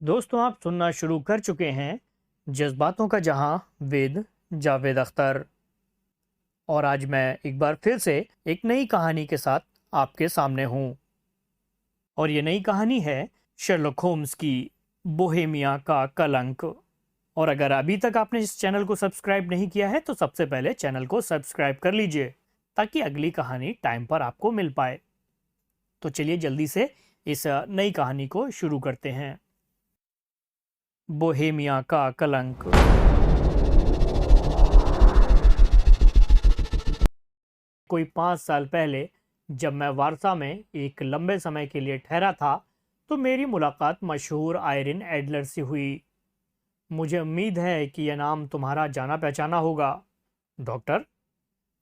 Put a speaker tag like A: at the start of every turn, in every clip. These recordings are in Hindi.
A: दोस्तों, आप सुनना शुरू कर चुके हैं जज्बातों का जहां विद जावेद अख्तर। और आज मैं एक बार फिर से एक नई कहानी के साथ आपके सामने हूं। और ये नई कहानी है शर्लक होम्स की बोहेमिया का कलंक। और अगर अभी तक आपने इस चैनल को सब्सक्राइब नहीं किया है तो सबसे पहले चैनल को सब्सक्राइब कर लीजिए ताकि अगली कहानी टाइम पर आपको मिल पाए। तो चलिए जल्दी से इस नई कहानी को शुरू करते हैं। बोहेमिया का कलंक। कोई 5 साल पहले जब मैं वारसा में एक लंबे समय के लिए ठहरा था तो मेरी मुलाकात मशहूर आयरिन एडलर से हुई। मुझे उम्मीद है कि यह नाम तुम्हारा जाना पहचाना होगा। डॉक्टर,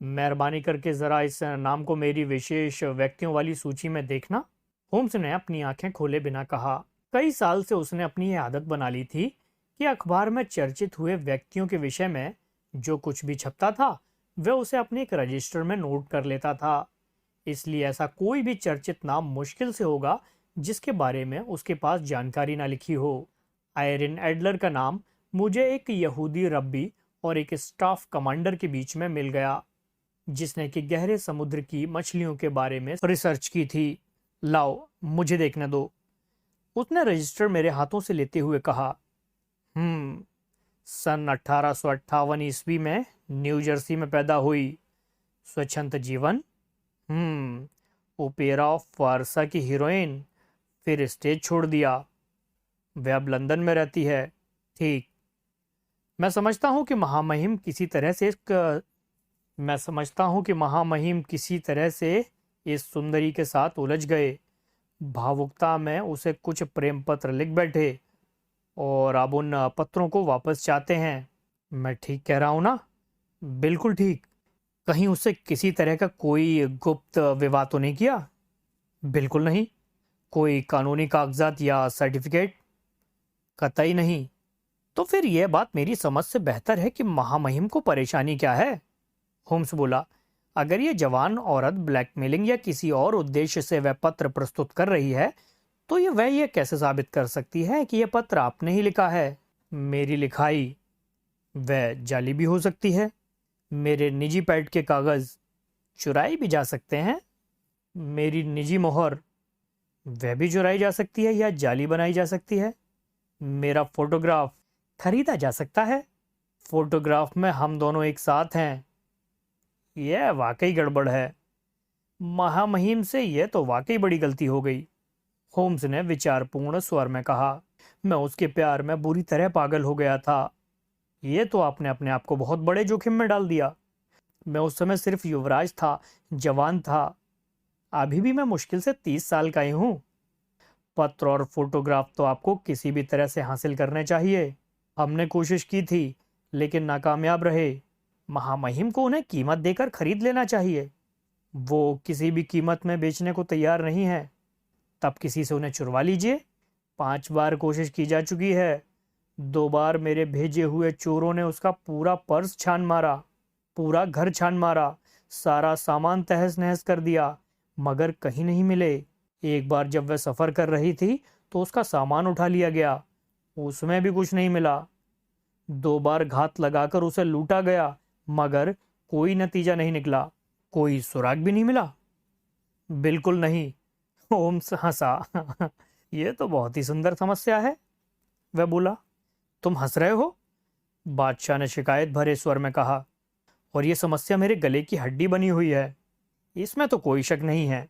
A: मेहरबानी करके ज़रा इस नाम को मेरी विशेष व्यक्तियों वाली सूची में देखना। होम्स ने अपनी आंखें खोले बिना कहा। कई साल से उसने अपनी यह आदत बना ली थी कि अखबार में चर्चित हुए व्यक्तियों के विषय में जो कुछ भी छपता था वह उसे अपने एक रजिस्टर में नोट कर लेता था। इसलिए ऐसा कोई भी चर्चित नाम मुश्किल से होगा जिसके बारे में उसके पास जानकारी ना लिखी हो। आयरिन एडलर का नाम मुझे एक यहूदी रब्बी और एक स्टाफ कमांडर के बीच में मिल गया जिसने कि गहरे समुद्र की मछलियों के बारे में रिसर्च की थी। लाओ मुझे देखने दो, उसने रजिस्टर मेरे हाथों से लेते हुए कहा। सन 1858 ईस्वी में न्यू जर्सी में पैदा हुई। स्वच्छंद जीवन। ओपेरा ऑफ वारसा की हीरोइन, फिर स्टेज छोड़ दिया। वह अब लंदन में रहती है। ठीक। मैं समझता हूँ कि महामहिम किसी तरह से इस सुंदरी के साथ उलझ गए। भावुकता में उसे कुछ प्रेम पत्र लिख बैठे और अब उन पत्रों को वापस चाहते हैं। मैं ठीक कह रहा हूं ना? बिल्कुल ठीक। कहीं उससे किसी तरह का कोई गुप्त विवाद तो नहीं किया? बिल्कुल नहीं। कोई कानूनी कागजात या सर्टिफिकेट? कतई नहीं। तो फिर यह बात मेरी समझ से बेहतर है कि महामहिम को परेशानी क्या है। होम्स बोला। अगर ये जवान औरत ब्लैकमेलिंग या किसी और उद्देश्य से वह पत्र प्रस्तुत कर रही है तो वह कैसे साबित कर सकती है कि यह पत्र आपने ही लिखा है? मेरी लिखाई? वह जाली भी हो सकती है। मेरे निजी पैड के कागज चुराई भी जा सकते हैं। मेरी निजी मोहर, वह भी चुराई जा सकती है या जाली बनाई जा सकती है। मेरा फोटोग्राफ खरीदा जा सकता है। फोटोग्राफ में हम दोनों एक साथ हैं। यह वाकई गड़बड़ है। महामहिम से यह तो वाकई बड़ी गलती हो गई। होम्स ने विचारपूर्ण स्वर में कहा। मैं उसके प्यार में बुरी तरह पागल हो गया था। यह तो आपने अपने आप को बहुत बड़े जोखिम में डाल दिया। मैं उस समय सिर्फ युवराज था, जवान था। अभी भी मैं मुश्किल से 30 साल का ही हूं। पत्र और फोटोग्राफ तो आपको किसी भी तरह से हासिल करने चाहिए। हमने कोशिश की थी लेकिन नाकामयाब रहे। महामहिम को उन्हें कीमत देकर खरीद लेना चाहिए। वो किसी भी कीमत में बेचने को तैयार नहीं है। तब किसी से उन्हें चुरवा लीजिए। 5 बार कोशिश की जा चुकी है। 2 बार मेरे भेजे हुए चोरों ने उसका पूरा पर्स छान मारा, पूरा घर छान मारा, सारा सामान तहस नहस कर दिया, मगर कहीं नहीं मिले। एक बार जब वह सफर कर रही थी तो उसका सामान उठा लिया गया, उसमें भी कुछ नहीं मिला। 2 बार घात लगाकर उसे लूटा गया मगर कोई नतीजा नहीं निकला, कोई सुराग भी नहीं मिला। बिल्कुल नहीं। होम्स हंसा। यह तो बहुत ही सुंदर समस्या है। वह बोला। तुम हंस रहे हो? बादशाह ने शिकायत भरे स्वर में कहा। और यह समस्या मेरे गले की हड्डी बनी हुई है, इसमें तो कोई शक नहीं है।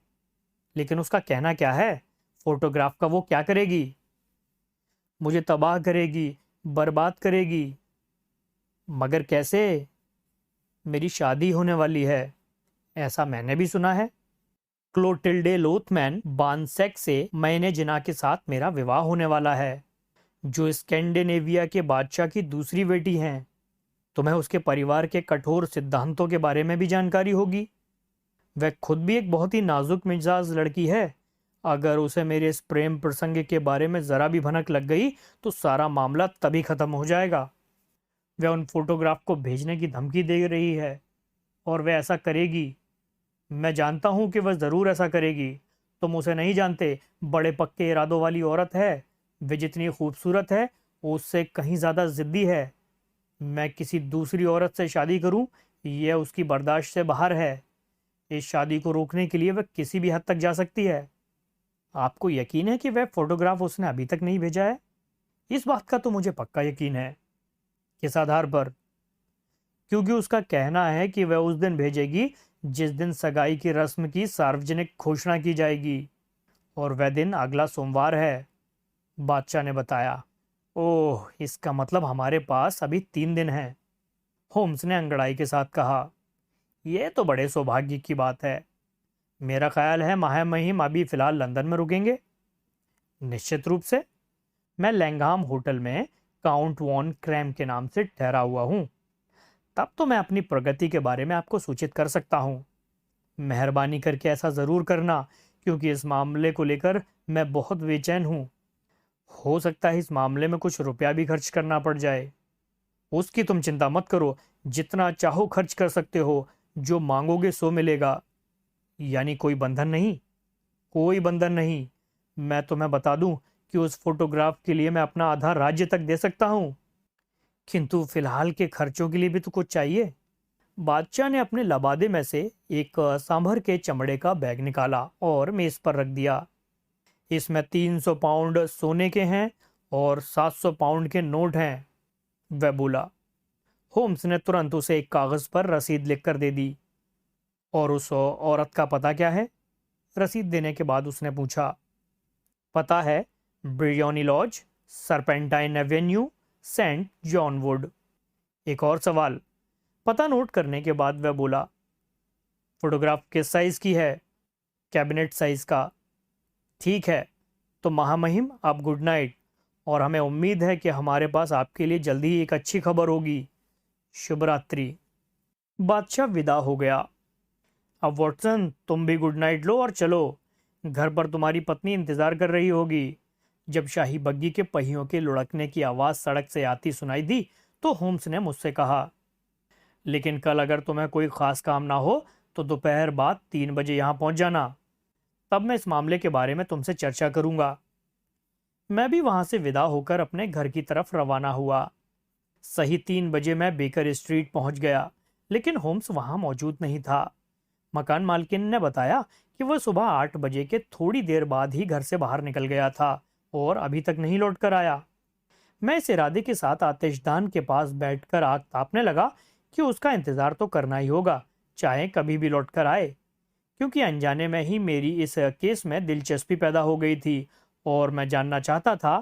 A: लेकिन उसका कहना क्या है? फोटोग्राफ का वो क्या करेगी? मुझे तबाह करेगी, बर्बाद करेगी। मगर कैसे? मेरी शादी होने वाली है, ऐसा मैंने भी सुना है। क्लोटिल्डे लोथमैन बानसेक से मैंने जिना के साथ मेरा विवाह होने वाला है, जो स्कैंडिनेविया के बादशाह की दूसरी बेटी हैं। तुम्हें उसके परिवार के कठोर सिद्धांतों के बारे में भी जानकारी होगी। वह खुद भी एक बहुत ही नाजुक मिजाज लड़की है। अगर उसे मेरे इस प्रेम प्रसंग के बारे में जरा भी भनक लग गई तो सारा मामला तभी खत्म हो जाएगा। वह उन फोटोग्राफ को भेजने की धमकी दे रही है और वह ऐसा करेगी। मैं जानता हूं कि वह जरूर ऐसा करेगी। तुम उसे नहीं जानते, बड़े पक्के इरादों वाली औरत है। वे जितनी खूबसूरत है उससे कहीं ज़्यादा ज़िद्दी है। मैं किसी दूसरी औरत से शादी करूं, यह उसकी बर्दाश्त से बाहर है। इस शादी को रोकने के लिए वह किसी भी हद तक जा सकती है। आपको यकीन है कि वह फोटोग्राफ उसने अभी तक नहीं भेजा है? इस बात का तो मुझे पक्का यकीन है। किस आधार पर? क्योंकि उसका कहना है कि वह उस दिन भेजेगी जिस दिन सगाई की रस्म की सार्वजनिक घोषणा की जाएगी, और वह दिन अगला सोमवार है, बादशाह ने बताया। ओह, इसका मतलब हमारे पास अभी 3 दिन हैं, होम्स ने अंगड़ाई के साथ कहा। यह तो बड़े सौभाग्य की बात है। मेरा ख्याल है महामहिम अभी फिलहाल लंदन में रुकेंगे। निश्चित रूप से। मैं लैंगहाम होटल में काउंट वॉन क्रैम के नाम से ठहरा हुआ हूँ। तब तो मैं अपनी प्रगति के बारे में आपको सूचित कर सकता हूँ। मेहरबानी करके ऐसा ज़रूर करना, क्योंकि इस मामले को लेकर मैं बहुत बेचैन हूँ। हो सकता है इस मामले में कुछ रुपया भी खर्च करना पड़ जाए। उसकी तुम चिंता मत करो, जितना चाहो खर्च कर सकते हो, जो मांगोगे सो मिलेगा। यानी कोई बंधन नहीं? कोई बंधन नहीं। मैं तुम्हें बता दूं कि उस फोटोग्राफ के लिए मैं अपना आधा राज्य तक दे सकता हूं, किंतु फिलहाल के खर्चों के लिए भी तो कुछ चाहिए। बादशाह ने अपने लबादे में से एक सांभर के चमड़े का बैग निकाला और मेज पर रख दिया। इसमें 300 पाउंड सोने के हैं और 700 पाउंड के नोट हैं, वह बोला। होम्स ने तुरंत उसे एक कागज पर रसीद लिखकर दे दी। और उस औरत का पता क्या है? रसीद देने के बाद उसने पूछा। पता है Briony Lodge, Serpentine Avenue, Saint John Wood. एक और सवाल? पता नोट करने के बाद वह बोला। फोटोग्राफ किस साइज की है? कैबिनेट साइज का। ठीक है, तो महामहिम आप गुड नाइट, और हमें उम्मीद है कि हमारे पास आपके लिए जल्दी ही एक अच्छी खबर होगी। शुभ रात्रि। बादशाह विदा हो गया। अब वॉटसन, तुम भी गुड नाइट लो और चलो। घर पर तुम्हारी पत्नी इंतजार कर रही होगी। जब शाही बग्गी के पहियों के लुढ़कने की आवाज सड़क से आती सुनाई दी तो होम्स ने मुझसे कहा, लेकिन कल अगर तुम्हें कोई खास काम ना हो तो दोपहर बाद 3 बजे यहाँ पहुंच जाना। तब मैं इस मामले के बारे में तुमसे चर्चा करूंगा। मैं भी वहां से विदा होकर अपने घर की तरफ रवाना हुआ। सही 3 बजे मैं बेकर स्ट्रीट पहुंच गया, लेकिन होम्स वहां मौजूद नहीं था। मकान मालकिन ने बताया कि वह सुबह 8 बजे के थोड़ी देर बाद ही घर से बाहर निकल गया था और अभी तक नहीं लौट कर आया। मैं इस इरादे के साथ आतिशदान के पास बैठकर आग तापने लगा कि उसका इंतजार तो करना ही होगा, चाहे कभी भी लौट कर आए। क्योंकि अनजाने में ही मेरी इस केस में दिलचस्पी पैदा हो गई थी और मैं जानना चाहता था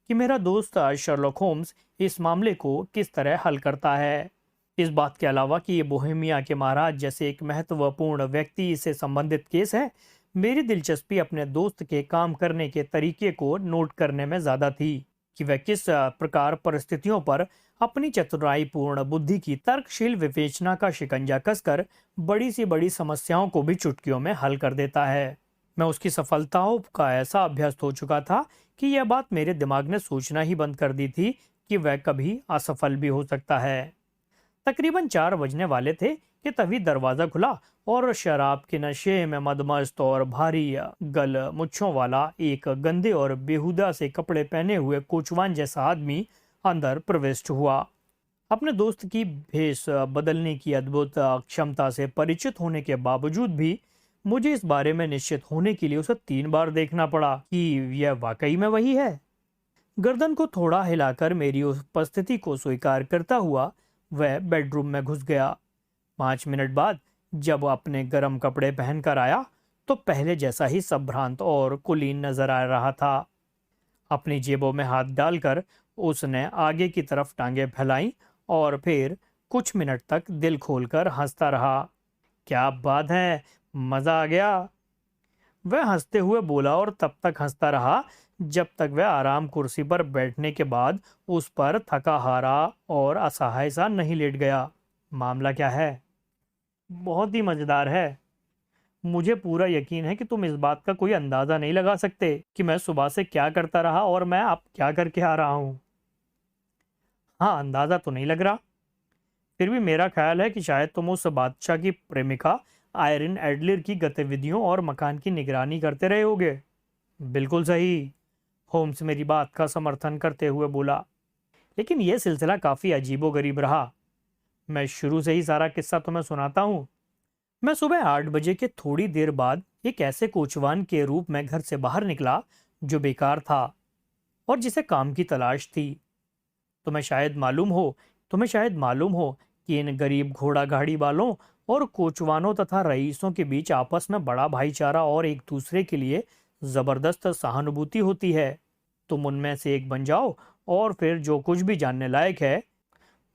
A: कि मेरा दोस्त शर्लॉक होम्स इस मामले को किस तरह हल करता है। इस बात के अलावा कि ये बोहेमिया के महाराज जैसे एक महत्वपूर्ण व्यक्ति से संबंधित केस है, मेरी दिलचस्पी अपने दोस्त के काम करने के तरीके को नोट करने में ज्यादा थी कि वह किस प्रकार परिस्थितियों पर अपनी चतुराईपूर्ण बुद्धि की तर्कशील विवेचना का शिकंजा कसकर बड़ी सी बड़ी समस्याओं को भी चुटकियों में हल कर देता है। मैं उसकी सफलताओं का ऐसा अभ्यस्त हो चुका था कि यह बात मेरे दिमाग ने सोचना ही बंद कर दी थी कि वह कभी असफल भी हो सकता है। तकरीबन 4 बजने वाले थे कि तभी दरवाजा खुला और शराब के नशे में मदमस्त और भारी गल मुच्छों वाला एक गंदे और बेहुदा से कपड़े पहने हुए कोचवान जैसा आदमी अंदर प्रविष्ट हुआ। अपने दोस्त की भेष बदलने की अद्भुत क्षमता से परिचित होने के बावजूद भी मुझे इस बारे में निश्चित होने के लिए उसे 3 बार देखना पड़ा कि यह वाकई में वही है। गर्दन को थोड़ा हिलाकर मेरी उपस्थिति को स्वीकार करता हुआ वह बेडरूम में घुस गया। 5 मिनट बाद जब अपने गर्म कपड़े पहनकर आया तो पहले जैसा ही संभ्रांत और कुलीन नजर आ रहा था। अपनी जेबों में हाथ डालकर उसने आगे की तरफ टांगे फैलाई और फिर कुछ मिनट तक दिल खोलकर हंसता रहा। क्या बात है, मजा आ गया, वह हंसते हुए बोला, और तब तक हंसता रहा जब तक वह आराम कुर्सी पर बैठने के बाद उस पर थका हारा और असहाय सा नहीं लेट गया। मामला क्या है? बहुत ही मजेदार है। मुझे पूरा यकीन है कि तुम इस बात का कोई अंदाजा नहीं लगा सकते कि मैं सुबह से क्या करता रहा और मैं अब क्या करके आ रहा हूँ। हाँ, अंदाजा तो नहीं लग रहा। फिर भी मेरा ख्याल है कि शायद तुम उस बादशाह की प्रेमिका आयरिन एडलर की गतिविधियों और मकान की निगरानी करते रहे होगे। बिल्कुल सही। होम्स मेरी बात का समर्थन करते हुए बोला। लेकिन यह सिलसिला काफी अजीबोगरीब रहा। मैं शुरू से ही सारा किस्सा तुम्हें सुनाता हूँ। मैं सुबह 8 बजे के थोड़ी देर बाद एक ऐसे कोचवान के रूप में घर से बाहर निकला जो बेकार था और जिसे काम की तलाश थी। तुम्हें शायद मालूम हो तुम्हें शायद मालूम हो कि इन गरीब घोड़ा गाड़ी वालों और कोचवानों तथा रईसों के बीच आपस में बड़ा भाईचारा और एक दूसरे के लिए जबरदस्त सहानुभूति होती है। तुम उनमें से एक बन जाओ और फिर जो कुछ भी जानने लायक है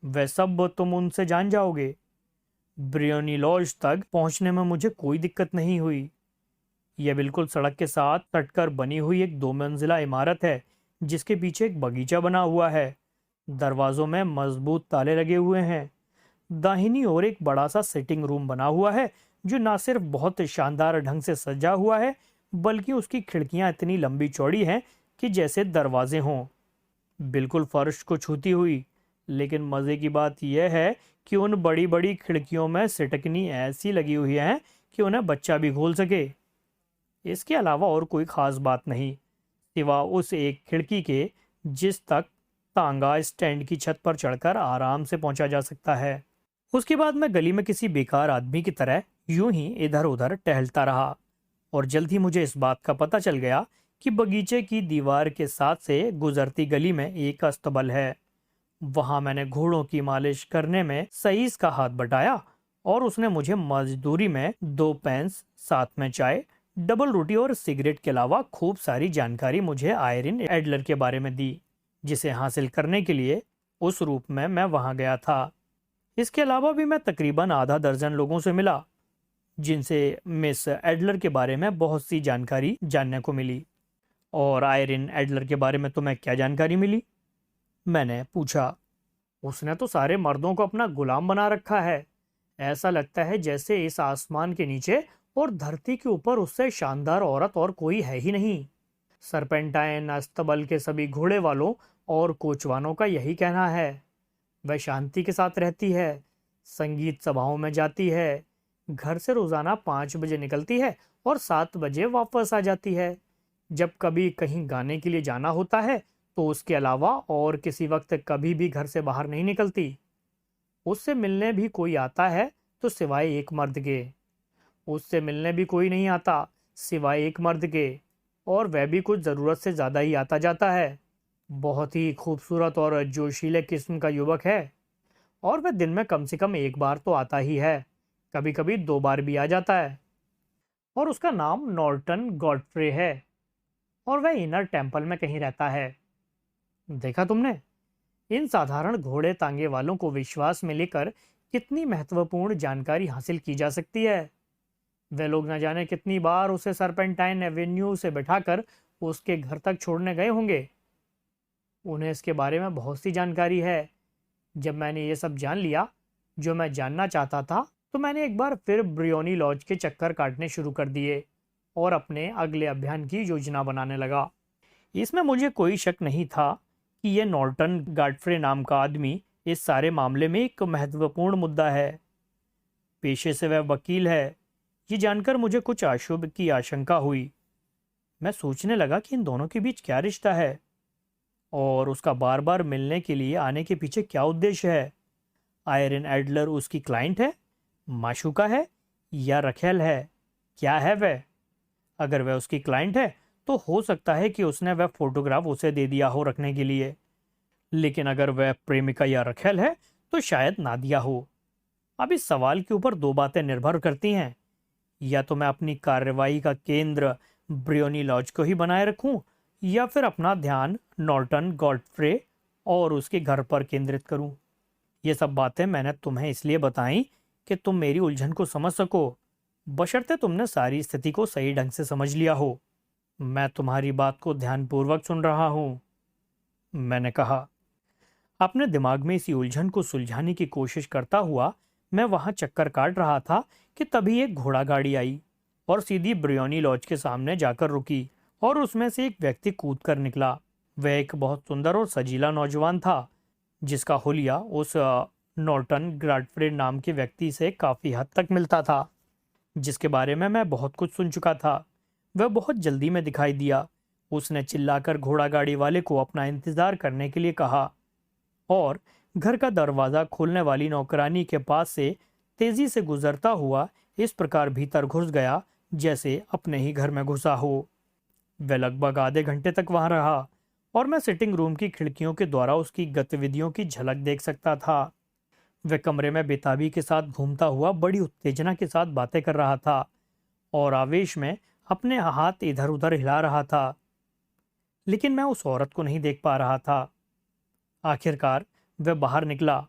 A: वह सब तुम उनसे जान जाओगे। ब्रियोनी लॉज तक पहुंचने में मुझे कोई दिक्कत नहीं हुई। यह बिल्कुल सड़क के साथ कटकर बनी हुई एक 2 मंजिला इमारत है जिसके पीछे एक बगीचा बना हुआ है। दरवाजों में मजबूत ताले लगे हुए हैं। दाहिनी ओर एक बड़ा सा सिटिंग रूम बना हुआ है जो न सिर्फ बहुत शानदार ढंग से सजा हुआ है बल्कि उसकी खिड़कियां इतनी लंबी चौड़ी हैं कि जैसे दरवाजे हों, बिल्कुल फर्श को छूती हुई। लेकिन मजे की बात यह है कि उन बड़ी बड़ी खिड़कियों में सिटकनी ऐसी लगी हुई है कि उन्हें बच्चा भी खोल सके। इसके अलावा और कोई खास बात नहीं, सिवा उस एक खिड़की के जिस तक तांगा स्टैंड की छत पर चढ़कर आराम से पहुंचा जा सकता है। उसके बाद मैं गली में किसी बेकार आदमी की तरह यूं ही इधर उधर टहलता रहा और जल्द ही मुझे इस बात का पता चल गया कि बगीचे की दीवार के साथ से गुजरती गली में एक अस्तबल है। वहां मैंने घोड़ों की मालिश करने में सईस का हाथ बटाया और उसने मुझे मजदूरी में 2 पेंस, साथ में चाय, डबल रोटी और सिगरेट के अलावा खूब सारी जानकारी मुझे आयरिन एडलर के बारे में दी, जिसे हासिल करने के लिए उस रूप में मैं वहां गया था। इसके अलावा भी मैं तकरीबन आधा दर्जन लोगों से मिला जिनसे मिस एडलर के बारे में बहुत सी जानकारी जानने को मिली। और आयरिन एडलर के बारे में तुम्हें क्या जानकारी मिली? मैंने पूछा। उसने तो सारे मर्दों को अपना गुलाम बना रखा है। ऐसा लगता है जैसे इस आसमान के नीचे और धरती के ऊपर उससे शानदार औरत और कोई है ही नहीं। सरपेंटाइन अस्तबल के सभी घोड़े वालों और कोचवानों का यही कहना है। वह शांति के साथ रहती है, संगीत सभाओं में जाती है, घर से रोजाना 5 बजे निकलती है और 7 बजे वापस आ जाती है। जब कभी कहीं गाने के लिए जाना होता है तो उसके अलावा और किसी वक्त कभी भी घर से बाहर नहीं निकलती। उससे मिलने भी कोई आता है तो सिवाय एक मर्द के। उससे मिलने भी कोई नहीं आता सिवाय एक मर्द के, और वह भी कुछ ज़रूरत से ज़्यादा ही आता जाता है। बहुत ही खूबसूरत और जोशीले किस्म का युवक है और वह दिन में कम से कम एक बार तो आता ही है, कभी कभी 2 बार भी आ जाता है। और उसका नाम नॉर्टन गॉडफ्रे है और वह इनर टेम्पल में कहीं रहता है। देखा तुमने, इन साधारण घोड़े तांगे वालों को विश्वास में लेकर कितनी महत्वपूर्ण जानकारी हासिल की जा सकती है। वे लोग न जाने कितनी बार उसे सरपेंटाइन एवेन्यू से बैठाकर उसके घर तक छोड़ने गए होंगे। उन्हें इसके बारे में बहुत सी जानकारी है। जब मैंने ये सब जान लिया जो मैं जानना चाहता था तो मैंने एक बार फिर ब्रियोनी लॉज के चक्कर काटने शुरू कर दिए और अपने अगले अभियान की योजना बनाने लगा। इसमें मुझे कोई शक नहीं था कि यह नॉर्टन गॉडफ्रे नाम का आदमी इस सारे मामले में एक महत्वपूर्ण मुद्दा है। पेशे से वह वकील है। ये जानकर मुझे कुछ अशुभ की आशंका हुई। मैं सोचने लगा कि इन दोनों के बीच क्या रिश्ता है और उसका बार बार मिलने के लिए आने के पीछे क्या उद्देश्य है। आयरन एडलर उसकी क्लाइंट है, माशूका है या रखेल है? क्या है वह? अगर वह उसकी क्लाइंट है तो हो सकता है कि उसने वह फोटोग्राफ उसे दे दिया हो रखने के लिए। लेकिन अगर वह प्रेमिका या रखेल है तो शायद ना दिया हो। अब इस सवाल के ऊपर 2 बातें निर्भर करती हैं। या तो मैं अपनी कार्रवाई का केंद्र ब्रियोनी लॉज को ही बनाए रखूं या फिर अपना ध्यान नॉर्टन गॉडफ्रे और उसके घर पर केंद्रित करूं। ये सब बातें मैंने तुम्हें इसलिए बताई कि तुम मेरी उलझन को समझ सको, बशर्ते तुमने सारी स्थिति को सही ढंग से समझ लिया हो। मैं तुम्हारी बात को ध्यानपूर्वक सुन रहा हूं, मैंने कहा। अपने दिमाग में इसी उलझन को सुलझाने की कोशिश करता हुआ मैं वहां चक्कर काट रहा था कि तभी एक घोड़ा गाड़ी आई और सीधी ब्रियोनी लॉज के सामने जाकर रुकी और उसमें से एक व्यक्ति कूद कर निकला। वह एक बहुत सुंदर और सजीला नौजवान था जिसका हुलिया उस नॉर्टन गॉडफ्रे नाम के व्यक्ति से काफी हद तक मिलता था, जिसके बारे में मैं बहुत कुछ सुन चुका था। वह बहुत जल्दी में दिखाई दिया। उसने चिल्लाकर घोड़ा गाड़ी वाले को अपना इंतजार करने के लिए कहा और घर का दरवाजा खोलने वाली नौकरानी के पास से तेजी से गुजरता हुआ इस प्रकार भीतर घुस गया जैसे अपने ही घर में घुसा हो। वह लगभग आधे घंटे तक वहां रहा और मैं सिटिंग रूम की खिड़कियों के द्वारा उसकी गतिविधियों की झलक देख सकता था। वह कमरे में बेताबी के साथ घूमता हुआ बड़ी उत्तेजना के साथ बातें कर रहा था और आवेश में अपने हाथ इधर उधर हिला रहा था, लेकिन मैं उस औरत को नहीं देख पा रहा था। आखिरकार वह बाहर निकला।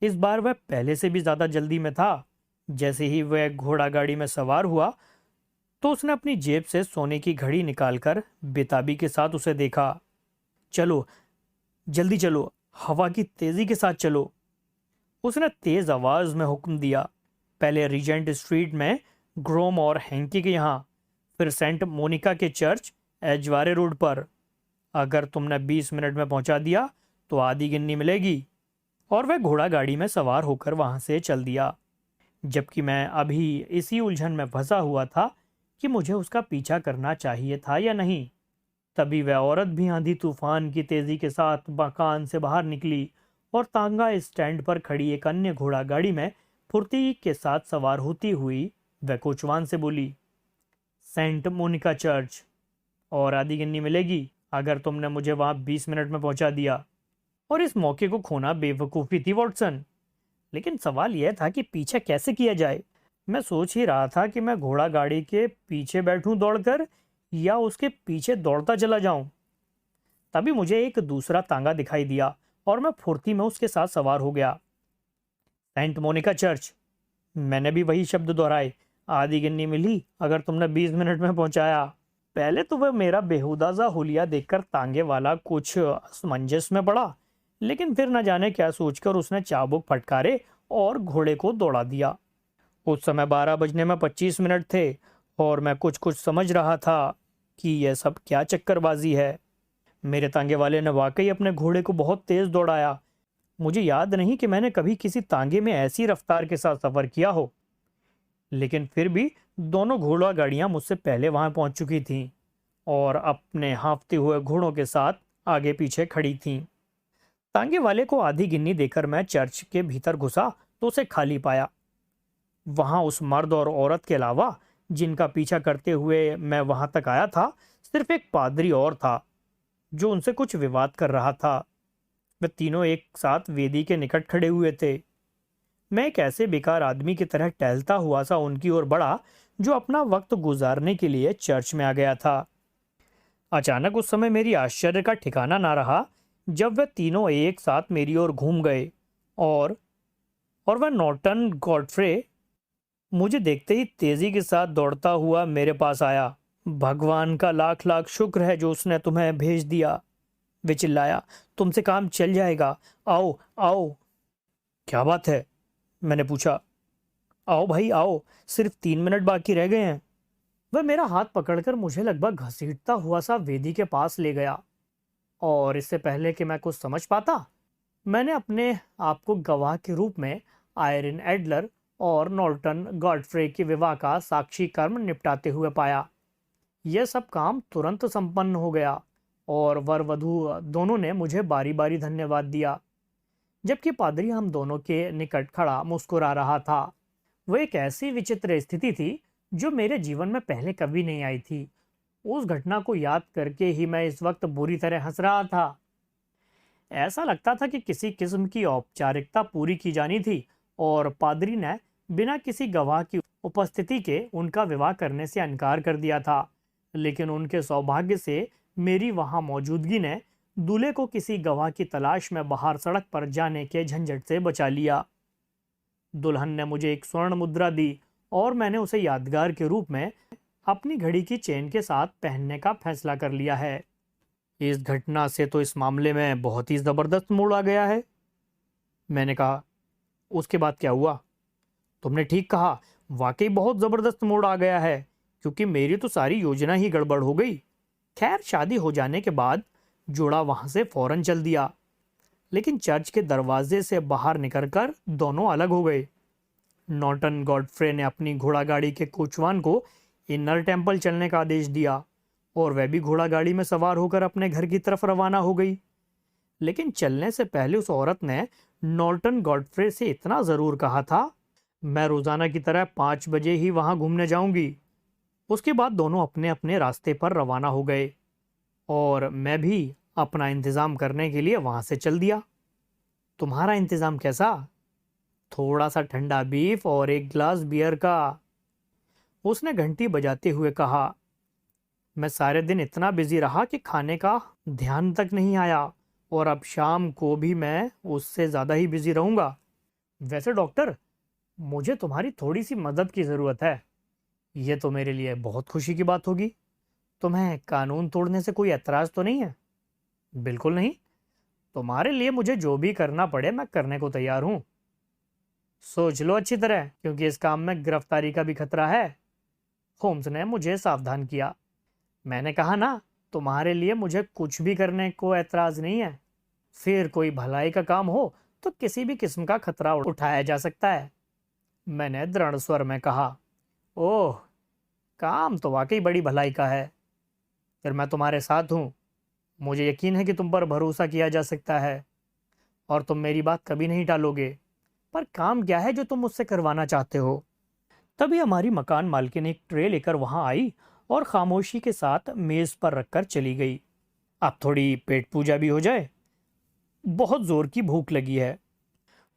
A: इस बार वह पहले से भी ज्यादा जल्दी में था। जैसे ही वह घोड़ा गाड़ी में सवार हुआ तो उसने अपनी जेब से सोने की घड़ी निकालकर बेताबी के साथ उसे देखा। चलो जल्दी चलो, हवा की तेजी के साथ चलो, उसने तेज आवाज में हुक्म दिया। पहले रीजेंट स्ट्रीट में ग्रोम और हैंकी के यहाँ, फिर सेंट मोनिका के चर्च एजवारे रोड पर। अगर तुमने 20 मिनट में पहुंचा दिया तो आधी गिन्नी मिलेगी। और वह घोड़ा गाड़ी में सवार होकर वहां से चल दिया, जबकि मैं अभी इसी उलझन में फंसा हुआ था कि मुझे उसका पीछा करना चाहिए था या नहीं। तभी वह औरत भी आंधी तूफान की तेजी के साथ मकान से बाहर निकली और तांगा स्टैंड पर खड़ी एक अन्य घोड़ा गाड़ी में फुर्ती के साथ सवार होती हुई वह कोचवान से बोली, सेंट मोनिका चर्च और आधी गिन्नी मिलेगी अगर तुमने मुझे वहां 20 मिनट में पहुंचा दिया। और इस मौके को खोना बेवकूफ़ी थी वॉटसन, लेकिन सवाल यह था कि पीछे कैसे किया जाए। मैं सोच ही रहा था कि मैं घोड़ा गाड़ी के पीछे बैठूं दौड़कर या उसके पीछे दौड़ता चला जाऊं। तभी मुझे एक दूसरा तांगा दिखाई दिया और मैं फुर्ती में उसके साथ सवार हो गया। सेंट मोनिका चर्च, मैंने भी वही शब्द दोहराए, आधी गिन्नी मिली अगर तुमने 20 मिनट में पहुंचाया। पहले तो वह मेरा बेहुदा सा हुलिया देखकर तांगे वाला कुछ असमंजस में पड़ा, लेकिन फिर न जाने क्या सोचकर उसने चाबुक फटकारे और घोड़े को दौड़ा दिया। उस समय 12 बजने में 25 मिनट थे और मैं कुछ कुछ समझ रहा था कि यह सब क्या चक्करबाजी है। मेरे तांगे वाले ने वाकई अपने घोड़े को बहुत तेज दौड़ाया। मुझे याद नहीं कि मैंने कभी किसी तांगे में ऐसी रफ्तार के साथ सफर किया हो, लेकिन फिर भी दोनों घोड़ा गाड़ियां मुझसे पहले वहां पहुंच चुकी थीं और अपने हाँफते हुए घोड़ों के साथ आगे पीछे खड़ी थीं। तांगे वाले को आधी गिन्नी देकर मैं चर्च के भीतर घुसा तो उसे खाली पाया। वहां उस मर्द और औरत के अलावा जिनका पीछा करते हुए मैं वहां तक आया था, सिर्फ एक पादरी और था जो उनसे कुछ विवाद कर रहा था। वे तीनों एक साथ वेदी के निकट खड़े हुए थे। मैं एक ऐसे बेकार आदमी की तरह टहलता हुआ सा उनकी ओर बढ़ा जो अपना वक्त गुजारने के लिए चर्च में आ गया था। अचानक उस समय मेरी आश्चर्य का ठिकाना ना रहा जब वे तीनों एक साथ मेरी ओर घूम गए और वह नॉर्टन गॉडफ्रे मुझे देखते ही तेजी के साथ दौड़ता हुआ मेरे पास आया। भगवान का लाख लाख शुक्र है जो उसने तुम्हें भेज दिया, वे चिल्लाया। तुमसे काम चल जाएगा, आओ आओ। क्या बात है, मैंने पूछा। आओ भाई आओ, सिर्फ 3 मिनट बाकी रह गए हैं। वह मेरा हाथ पकड़कर मुझे लगभग घसीटता हुआ सा वेदी के पास ले गया और इससे पहले कि मैं कुछ समझ पाता, मैंने अपने आप को गवाह के रूप में आयरन एडलर और नॉर्टन गॉडफ्रे के विवाह का साक्षी कर्म निपटाते हुए पाया। यह सब काम तुरंत संपन्न हो गया और वर वधू दोनों ने मुझे बारी बारी धन्यवाद दिया, जबकि पादरी हम दोनों के निकट खड़ा मुस्कुरा रहा था। वह एक ऐसी विचित्र स्थिति थी जो मेरे जीवन में पहले कभी नहीं आई थी। उस घटना को याद करके ही मैं इस वक्त बुरी तरह हंस रहा था। ऐसा लगता था कि किसी किस्म की औपचारिकता पूरी की जानी थी और पादरी ने बिना किसी गवाह की उपस्थिति के उनका विवाह करने से इनकार कर दिया था। लेकिन उनके सौभाग्य से मेरी वहां मौजूदगी ने दूल्हे को किसी गवाह की तलाश में बाहर सड़क पर जाने के झंझट से बचा लिया। दुल्हन ने मुझे एक स्वर्ण मुद्रा दी और मैंने उसे यादगार के रूप में अपनी घड़ी की चेन के साथ पहनने का फैसला कर लिया है। इस घटना से तो इस मामले में बहुत ही जबरदस्त मोड़ आ गया है, मैंने कहा। उसके बाद क्या हुआ? तुमने ठीक कहा, वाकई बहुत जबरदस्त मोड़ आ गया है, क्योंकि मेरी तो सारी योजना ही गड़बड़ हो गई। खैर, शादी हो जाने के बाद जोड़ा वहां से फौरन चल दिया, लेकिन चर्च के दरवाजे से बाहर निकलकर दोनों अलग हो गए। नॉर्टन गॉडफ्रे ने अपनी घोड़ा गाड़ी के कोचवान को इनर टेम्पल चलने का आदेश दिया और वह भी घोड़ा गाड़ी में सवार होकर अपने घर की तरफ रवाना हो गई। लेकिन चलने से पहले उस औरत ने नॉर्टन गॉडफ्रे से इतना ज़रूर कहा था, मैं रोज़ाना की तरह 5 बजे ही वहाँ घूमने जाऊंगी। उसके बाद दोनों अपने अपने रास्ते पर रवाना हो गए और मैं भी अपना इंतज़ाम करने के लिए वहाँ से चल दिया। तुम्हारा इंतज़ाम कैसा? थोड़ा सा ठंडा बीफ और एक गिलास बियर का, उसने घंटी बजाते हुए कहा। मैं सारे दिन इतना बिजी रहा कि खाने का ध्यान तक नहीं आया और अब शाम को भी मैं उससे ज़्यादा ही बिजी रहूँगा। वैसे डॉक्टर, मुझे तुम्हारी थोड़ी सी मदद की ज़रूरत है। ये तो मेरे लिए बहुत खुशी की बात होगी। तुम्हें कानून तोड़ने से कोई एतराज़ तो नहीं है? बिल्कुल नहीं। तुम्हारे लिए मुझे जो भी करना पड़े मैं करने को तैयार हूँ। सोच लो अच्छी तरह, क्योंकि इस काम में गिरफ्तारी का भी खतरा है। होम्स ने मुझे सावधान किया। मैंने कहा ना, तुम्हारे लिए मुझे कुछ भी करने को एतराज़ नहीं है। फिर कोई भलाई का काम हो तो किसी भी किस्म का खतरा उठाया जा सकता है, मैंने दृढ़ स्वर में कहा। ओह, काम तो वाकई बड़ी भलाई का है। फिर मैं तुम्हारे साथ हूँ। मुझे यकीन है कि तुम पर भरोसा किया जा सकता है और तुम मेरी बात कभी नहीं टालोगे। पर काम क्या है जो तुम मुझसे करवाना चाहते हो? तभी हमारी मकान मालकिन एक ट्रे लेकर वहां आई और खामोशी के साथ मेज पर रखकर चली गई। अब थोड़ी पेट पूजा भी हो जाए, बहुत जोर की भूख लगी है।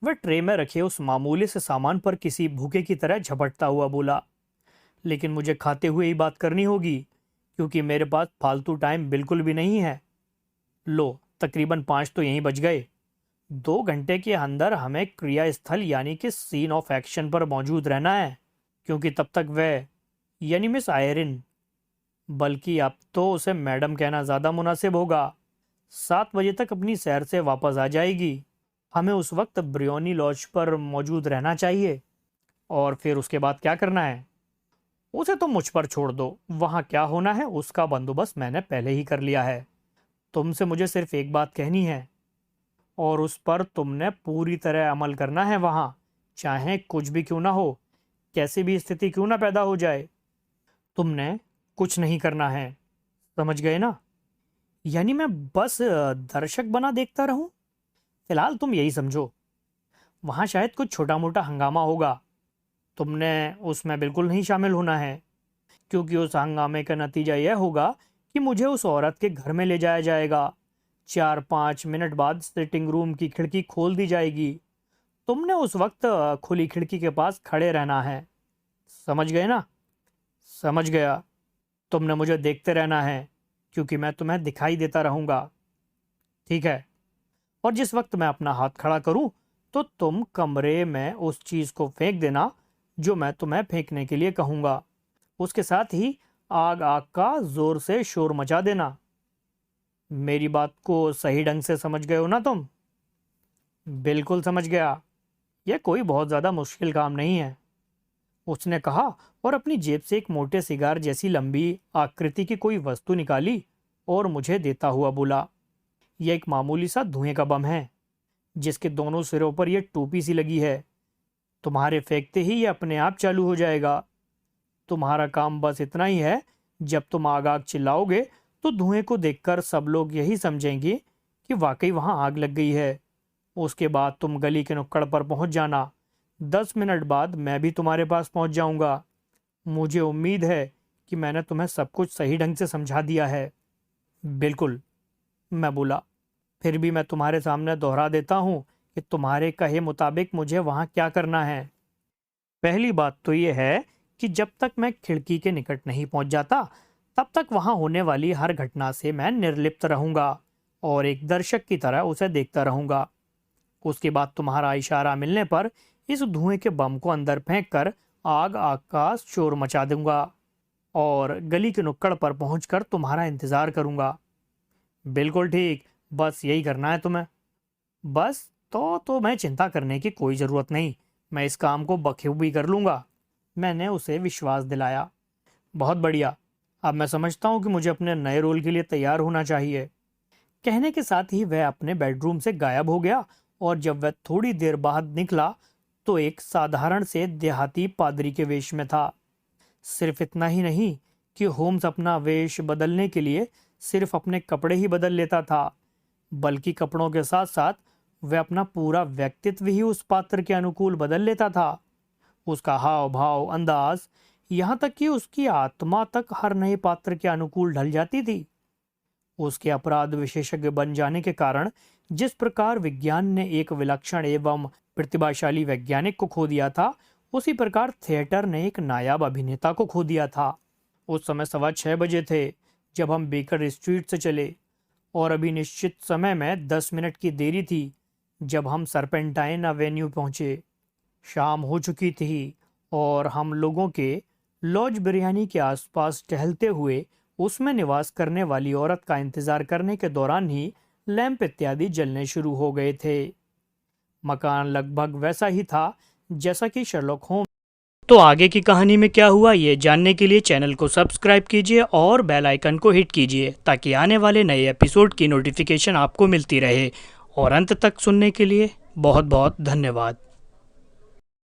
A: वह ट्रे में रखे उस मामूली से सामान पर किसी भूखे की तरह झपटता हुआ बोला। लेकिन मुझे खाते हुए ही बात करनी होगी, क्योंकि मेरे पास फालतू टाइम बिल्कुल भी नहीं है। लो, तकरीबन 5 तो यहीं बज गए। 2 घंटे के अंदर हमें क्रिया स्थल यानी कि सीन ऑफ एक्शन पर मौजूद रहना है, क्योंकि तब तक वह यानी मिस आयरिन, बल्कि अब तो उसे मैडम कहना ज़्यादा मुनासिब होगा, 7 बजे तक अपनी सैर से वापस आ जाएगी। हमें उस वक्त ब्रियोनी लॉज पर मौजूद रहना चाहिए। और फिर उसके बाद क्या करना है, उसे तो मुझ पर छोड़ दो। वहाँ क्या होना है उसका बंदोबस्त मैंने पहले ही कर लिया है। तुमसे मुझे सिर्फ एक बात कहनी है और उस पर तुमने पूरी तरह अमल करना है वहाँ, चाहे कुछ भी क्यों ना हो, कैसी भी स्थिति क्यों ना पैदा हो जाए। तुमने कुछ नहीं करना है, समझ गए ना? यानी मैं बस दर्शक बना देखता रहूं? फिलहाल तुम यही समझो। वहाँ शायद कुछ छोटा मोटा हंगामा होगा, तुमने उसमें बिल्कुल नहीं शामिल होना है, क्योंकि उस हंगामे का नतीजा यह होगा कि मुझे उस औरत के घर में ले जाया जाएगा। 4-5 मिनट बाद सिटिंग रूम की खिड़की खोल दी जाएगी। तुमने उस वक्त खुली खिड़की के पास खड़े रहना है, समझ गए ना? समझ गया। तुमने मुझे देखते रहना है, क्योंकि मैं तुम्हें दिखाई देता रहूंगा, ठीक है? और जिस वक्त मैं अपना हाथ खड़ा करूं तो तुम कमरे में उस चीज को फेंक देना जो मैं तुम्हें फेंकने के लिए कहूंगा। उसके साथ ही आग आग का जोर से शोर मचा देना। मेरी बात को सही ढंग से समझ गए हो ना तुम? बिल्कुल समझ गया। यह कोई बहुत ज्यादा मुश्किल काम नहीं है, उसने कहा और अपनी जेब से एक मोटे सिगार जैसी लंबी आकृति की कोई वस्तु निकाली और मुझे देता हुआ बोला। यह एक मामूली सा धुएं का बम है, जिसके दोनों सिरों पर यह टोपी सी लगी है। तुम्हारे फेंकते ही यह अपने आप चालू हो जाएगा। तुम्हारा काम बस इतना ही है, जब तुम आग आग चिल्लाओगे तो धुएं को देखकर सब लोग यही समझेंगे कि वाकई वहां आग लग गई है। उसके बाद तुम गली के नुक्कड़ पर पहुंच जाना। 10 मिनट बाद मैं भी तुम्हारे पास पहुंच जाऊंगा। मुझे उम्मीद है कि मैंने तुम्हें सब कुछ सही ढंग से समझा दिया है। बिल्कुल, मैं बोला। फिर भी मैं तुम्हारे सामने दोहरा देता हूं कि तुम्हारे कहे मुताबिक मुझे वहां क्या करना है। पहली बात तो यह है कि जब तक मैं खिड़की के निकट नहीं पहुंच जाता, तब तक वहां होने वाली हर घटना से मैं निर्लिप्त रहूंगा और एक दर्शक की तरह उसे देखता रहूंगा। उसके बाद तुम्हारा इशारा मिलने पर इस धुएं के बम को अंदर फेंक कर आग आग का शोर मचा दूंगा और गली के नुक्कड़ पर पहुंचकर तुम्हारा इंतजार करूंगा। बिल्कुल ठीक, बस यही करना है तुम्हें। बस तो तुम्हें चिंता करने की कोई ज़रूरत नहीं, मैं इस काम को बखूबी कर लूँगा, मैंने उसे विश्वास दिलाया। बहुत बढ़िया, अब मैं समझता हूँ कि मुझे अपने नए रोल के लिए तैयार होना चाहिए। कहने के साथ ही वह अपने बेडरूम से गायब हो गया और जब वह थोड़ी देर बाद निकला तो एक साधारण से देहाती पादरी के वेश में था। सिर्फ इतना ही नहीं, कि होम्स अपना वेश बदलने के लिए सिर्फ अपने कपड़े ही बदल लेता था, बल्कि कपड़ों के साथ साथ वह अपना पूरा व्यक्तित्व ही उस पात्र के अनुकूल बदल लेता था। उसका हाव भाव, अंदाज, यहाँ तक कि उसकी आत्मा तक हर नए पात्र के अनुकूल ढल जाती थी। उसके अपराध विशेषज्ञ बन जाने के कारण जिस प्रकार विज्ञान ने एक विलक्षण एवं प्रतिभाशाली वैज्ञानिक को खो दिया था, उसी प्रकार थिएटर ने एक नायाब अभिनेता को खो दिया था। उस समय 6:15 बजे थे जब हम बेकर स्ट्रीट से चले, और अभी निश्चित समय में 10 मिनट की देरी थी जब हम सरपेंटाइन एवेन्यू पहुंचे। शाम हो चुकी थी और हम लोगों के लॉज बिरयानी के आसपास टहलते हुए उसमें निवास करने वाली औरत का इंतजार करने के दौरान ही लैंप इत्यादि जलने शुरू हो गए थे। मकान लगभग वैसा ही था जैसा कि शर्लॉक होम्स। तो आगे की कहानी में क्या हुआ ये जानने के लिए चैनल को सब्सक्राइब कीजिए और बेल आइकन को हिट कीजिए ताकि आने वाले नए एपिसोड की नोटिफिकेशन आपको मिलती रहे। और अंत तक सुनने के लिए बहुत बहुत धन्यवाद।